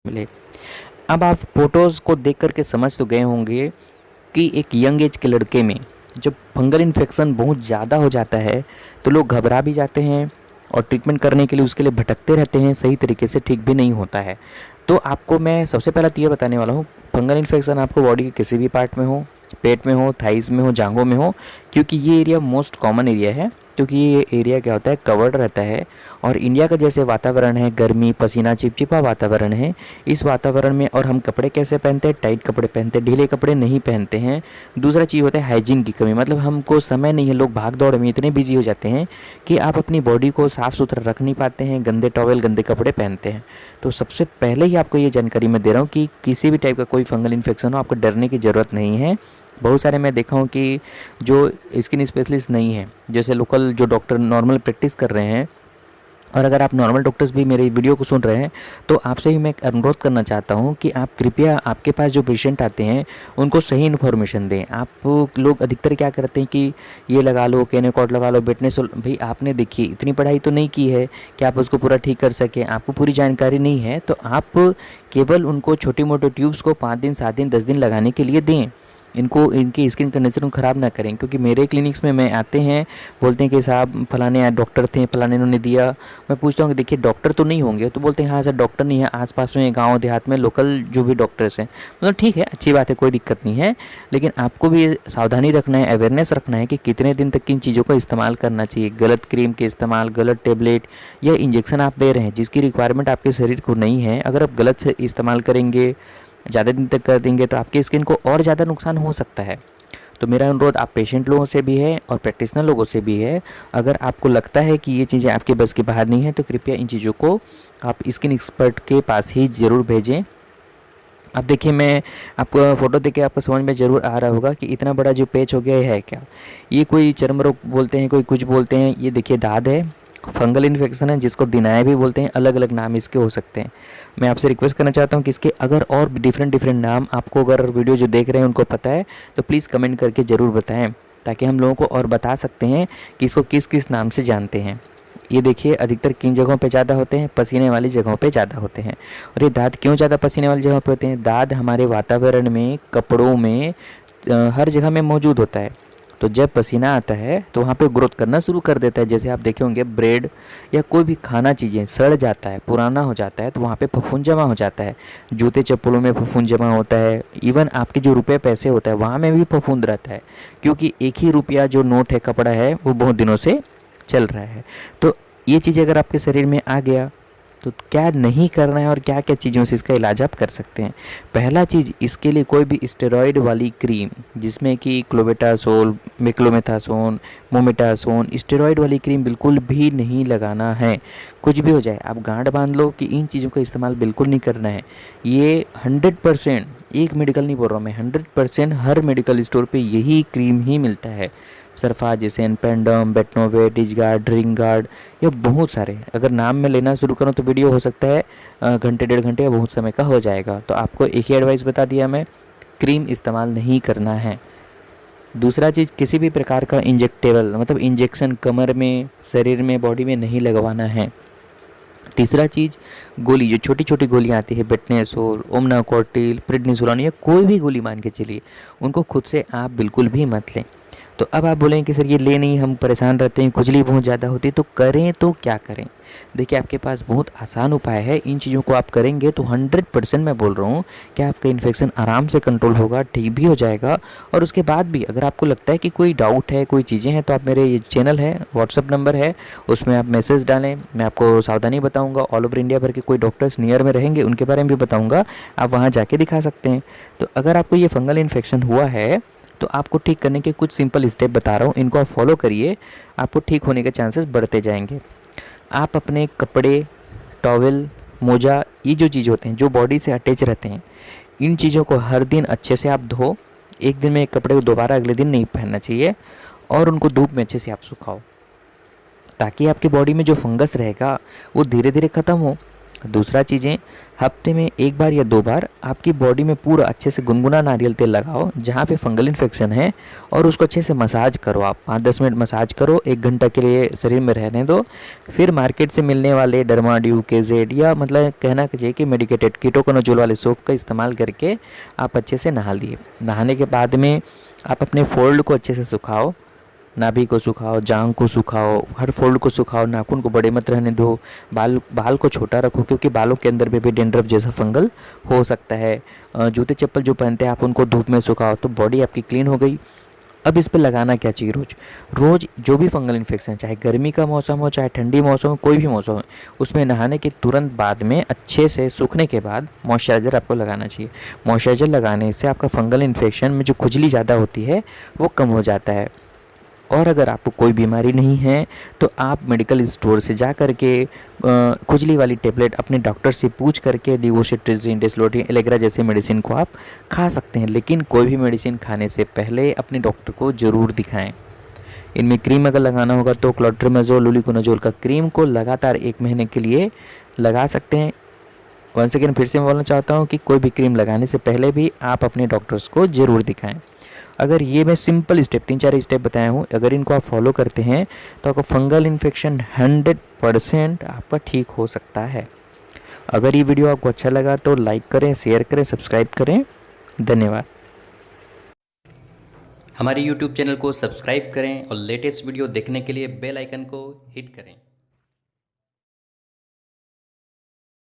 मिले। अब आप फ़ोटोज़ को देख कर के समझ तो गए होंगे कि एक यंग एज के लड़के में जब फंगल इन्फेक्शन बहुत ज़्यादा हो जाता है तो लोग घबरा भी जाते हैं और ट्रीटमेंट करने के लिए उसके लिए भटकते रहते हैं, सही तरीके से ठीक भी नहीं होता है। तो आपको मैं सबसे पहला तो ये बताने वाला हूँ, फंगल इन्फेक्शन आपको बॉडी के किसी भी पार्ट में हो, पेट में हो, थाइज़ में हो, जांघों में हो, क्योंकि ये एरिया मोस्ट कॉमन एरिया है। क्योंकि ये एरिया क्या होता है, कवर्ड रहता है। और इंडिया का जैसे वातावरण है, गर्मी, पसीना, चिपचिपा वातावरण है, इस वातावरण में और हम कपड़े कैसे पहनते हैं, टाइट कपड़े पहनते हैं, ढीले कपड़े नहीं पहनते हैं। दूसरा चीज़ होता है हाइजीन की कमी, मतलब हमको समय नहीं है, लोग भाग दौड़ में इतने बिजी हो जाते हैं कि आप अपनी बॉडी को साफ़ सुथरा रख नहीं पाते हैं, गंदे टॉवल, गंदे कपड़े पहनते हैं। तो सबसे पहले ही आपको ये जानकारी मैं दे रहा हूँ कि किसी भी टाइप का कोई फंगल इन्फेक्शन हो, आपको डरने की ज़रूरत नहीं है। बहुत सारे मैं देखा हूँ कि जो स्किन स्पेशलिस्ट नहीं है, जैसे लोकल जो डॉक्टर नॉर्मल प्रैक्टिस कर रहे हैं, और अगर आप नॉर्मल डॉक्टर्स भी मेरे वीडियो को सुन रहे हैं तो आपसे ही मैं एक अनुरोध करना चाहता हूं कि आप कृपया आपके पास जो पेशेंट आते हैं उनको सही इन्फॉर्मेशन दें। आप लोग अधिकतर क्या करते हैं कि ये लगा लो, केनेकॉट लगा लो, बेटनेसोल, भाई आपने देखिए इतनी पढ़ाई तो नहीं की है कि आप उसको पूरा ठीक कर सकें, आपको पूरी जानकारी नहीं है, तो आप केवल उनको छोटी मोटी ट्यूब्स को 5 दिन 7 दिन 10 दिन लगाने के लिए दें। इनको इनकी स्किन कंडीशन को ख़राब ना करें, क्योंकि मेरे क्लिनिक्स में मैं आते हैं, बोलते हैं कि साहब फलाने डॉक्टर थे, फलाने इन्होंने दिया। मैं पूछता हूँ कि देखिए डॉक्टर तो नहीं होंगे, तो बोलते हैं हाँ सर डॉक्टर नहीं है, आसपास में गांव देहात में लोकल जो भी डॉक्टर्स हैं। मतलब ठीक है, अच्छी बात है, कोई दिक्कत नहीं है, लेकिन आपको भी सावधानी रखना है, अवेयरनेस रखना है कि कितने दिन तक किन चीज़ों का इस्तेमाल करना चाहिए। गलत क्रीम के इस्तेमाल, गलत टेबलेट या इंजेक्शन आप ले रहे हैं जिसकी रिक्वायरमेंट आपके शरीर को नहीं है, अगर आप गलत से इस्तेमाल करेंगे, ज़्यादा दिन तक कर देंगे, तो आपकी स्किन को और ज़्यादा नुकसान हो सकता है। तो मेरा अनुरोध आप पेशेंट लोगों से भी है और प्रैक्टिशनर लोगों से भी है, अगर आपको लगता है कि ये चीज़ें आपके बस के बाहर नहीं है तो कृपया इन चीज़ों को आप स्किन एक्सपर्ट के पास ही ज़रूर भेजें। अब देखिए, मैं आपको फ़ोटो देख के आपको समझ में ज़रूर आ रहा होगा कि इतना बड़ा जो पैच हो गया है क्या, ये कोई चर्म रोग बोलते हैं, कोई कुछ बोलते हैं। ये देखिए दाद है, फंगल इन्फेक्शन है जिसको दिनाया भी बोलते हैं, अलग अलग नाम इसके हो सकते हैं। मैं आपसे रिक्वेस्ट करना चाहता हूँ कि इसके अगर और डिफरेंट डिफरेंट नाम आपको, अगर वीडियो जो देख रहे हैं उनको पता है तो प्लीज़ कमेंट करके ज़रूर बताएं, ताकि हम लोगों को और बता सकते हैं कि इसको किस किस नाम से जानते हैं। ये देखिए अधिकतर किन जगहों पे ज़्यादा होते हैं, पसीने वाली जगहों पे ज़्यादा होते हैं। और ये दाद क्यों ज़्यादा पसीने वाली जगहों पे होते हैं, दाद हमारे वातावरण में, कपड़ों में, हर जगह में मौजूद होता है। तो जब पसीना आता है तो वहाँ पे ग्रोथ करना शुरू कर देता है। जैसे आप देखे होंगे ब्रेड या कोई भी खाना चीज़ें सड़ जाता है, पुराना हो जाता है, तो वहाँ पे फफूंद जमा हो जाता है। जूते चप्पलों में फफूंद जमा होता है, इवन आपके जो रुपए पैसे होता है वहाँ में भी फफूंद रहता है, क्योंकि एक ही रुपया जो नोट है, कपड़ा है, वो बहुत दिनों से चल रहा है। तो ये चीज़ अगर आपके शरीर में आ गया तो क्या नहीं करना है और क्या क्या चीज़ों से इसका इलाज आप कर सकते हैं। पहला चीज़, इसके लिए कोई भी स्टेरॉयड वाली क्रीम जिसमें कि क्लोबेटासोल, मेक्लोमेथासोन, मोमेटासोन, स्टेरॉयड वाली क्रीम बिल्कुल भी नहीं लगाना है। कुछ भी हो जाए आप गांठ बांध लो कि इन चीज़ों का इस्तेमाल बिल्कुल नहीं करना है। ये 100%, एक मेडिकल नहीं बोल रहा हूँ मैं, 100% हर मेडिकल स्टोर पे यही क्रीम ही मिलता है। सरफाजेसन, पेंडम, बेटनोवेट, इजगार्ड, रिंगार्ड, ये बहुत सारे, अगर नाम में लेना शुरू करूँ तो वीडियो हो सकता है घंटे 1.5 घंटे या बहुत समय का हो जाएगा। तो आपको एक ही एडवाइस बता दिया मैं, क्रीम इस्तेमाल नहीं करना है। दूसरा चीज़, किसी भी प्रकार का इंजेक्टेबल, मतलब इंजेक्शन कमर में, शरीर में, बॉडी में नहीं लगवाना है। तीसरा चीज़, गोली, जो छोटी छोटी गोलियाँ आती है, बेटनेसोल, ओमनाकोर्टिल, प्रिडनिसोलोन, या कोई भी गोली मान के चलिए, उनको खुद से आप बिल्कुल भी मत लें। तो अब आप बोलेंगे कि सर ये ले नहीं, हम परेशान रहते हैं, खुजली बहुत ज़्यादा होती है, तो करें तो क्या करें। देखिए आपके पास बहुत आसान उपाय है, इन चीज़ों को आप करेंगे तो 100% मैं बोल रहा हूँ कि आपका इन्फेक्शन आराम से कंट्रोल होगा, ठीक भी हो जाएगा। और उसके बाद भी अगर आपको लगता है कि कोई डाउट है, कोई चीज़ें हैं, तो आप मेरे ये चैनल है, व्हाट्सअप नंबर है, उसमें आप मैसेज डालें, मैं आपको सावधानी बताऊँगा। ऑल ओवर इंडिया भर के कोई डॉक्टर्स नियर में रहेंगे, उनके बारे में भी बताऊँगा, आप वहाँ जाके दिखा सकते हैं। तो अगर आपको ये फंगल इन्फेक्शन हुआ है तो आपको ठीक करने के कुछ सिंपल स्टेप बता रहा हूँ, इनको आप फॉलो करिए, आपको ठीक होने के चांसेस बढ़ते जाएंगे। आप अपने कपड़े, टॉवल, मोजा, ये जो चीज़ होते हैं जो बॉडी से अटैच रहते हैं, इन चीज़ों को हर दिन अच्छे से आप धो। एक दिन में एक कपड़े को दोबारा अगले दिन नहीं पहनना चाहिए, और उनको धूप में अच्छे से आप सुखाओ, ताकि आपकी बॉडी में जो फंगस रहेगा वो धीरे धीरे ख़त्म हो। दूसरा चीज़ें, हफ्ते में 1 बार या 2 बार आपकी बॉडी में पूरा अच्छे से गुनगुना नारियल तेल लगाओ जहाँ पे फंगल इन्फेक्शन है, और उसको अच्छे से मसाज करो। आप 5-10 मिनट मसाज करो, 1 घंटा के लिए शरीर में रहने दो। फिर मार्केट से मिलने वाले डर्माड्यू, केजेड या मतलब कहना चाहिए कि मेडिकेटेड कीटोकोनाजोल वाले सोप का इस्तेमाल करके आप अच्छे से नहा लिए। नहाने के बाद में आप अपने फोल्ड को अच्छे से सुखाओ, नाभि को सुखाओ, जांघ को सुखाओ, हर फोल्ड को सुखाओ, नाखून को बड़े मत रहने दो, बाल को छोटा रखो क्योंकि बालों के अंदर भी डेंड्रफ जैसा फंगल हो सकता है। जूते चप्पल जो पहनते हैं आप उनको धूप में सुखाओ, तो बॉडी आपकी क्लीन हो गई। अब इस पे लगाना क्या चाहिए? रोज़ जो भी फंगल इन्फेक्शन, चाहे गर्मी का मौसम हो चाहे ठंडी मौसम हो, कोई भी मौसम हो, उसमें नहाने के तुरंत बाद में अच्छे से सूखने के बाद मॉइस्चराइज़र आपको लगाना चाहिए। मॉइस्चराइज़र लगाने से आपका फंगल इन्फेक्शन में जो खुजली ज़्यादा होती है वो कम हो जाता है। और अगर आपको कोई बीमारी नहीं है तो आप मेडिकल स्टोर से जा कर के खुजली वाली टेबलेट अपने डॉक्टर से पूछ करके लिवोसिट्रिजिन, डेस्लोटिन, एलेग्रा जैसे मेडिसिन को आप खा सकते हैं। लेकिन कोई भी मेडिसिन खाने से पहले अपने डॉक्टर को ज़रूर दिखाएं। इनमें क्रीम अगर लगाना होगा तो क्लोट्रिमाजोल, लुलिकोनाजोल का क्रीम को लगातार 1 महीने के लिए लगा सकते हैं। वंस अगेन फिर से मैं बोलना चाहता हूँ कि कोई भी क्रीम लगाने से पहले भी आप अपने डॉक्टर्स को ज़रूर दिखाएं। अगर ये मैं सिंपल स्टेप 3-4 स्टेप बताया हूँ, अगर इनको आप फॉलो करते हैं तो आपका फंगल इन्फेक्शन 100% आपका ठीक हो सकता है। अगर ये वीडियो आपको अच्छा लगा तो लाइक करें, शेयर करें, सब्सक्राइब करें। धन्यवाद। हमारे YouTube चैनल को सब्सक्राइब करें और लेटेस्ट वीडियो देखने के लिए बेल आइकन को हिट करें।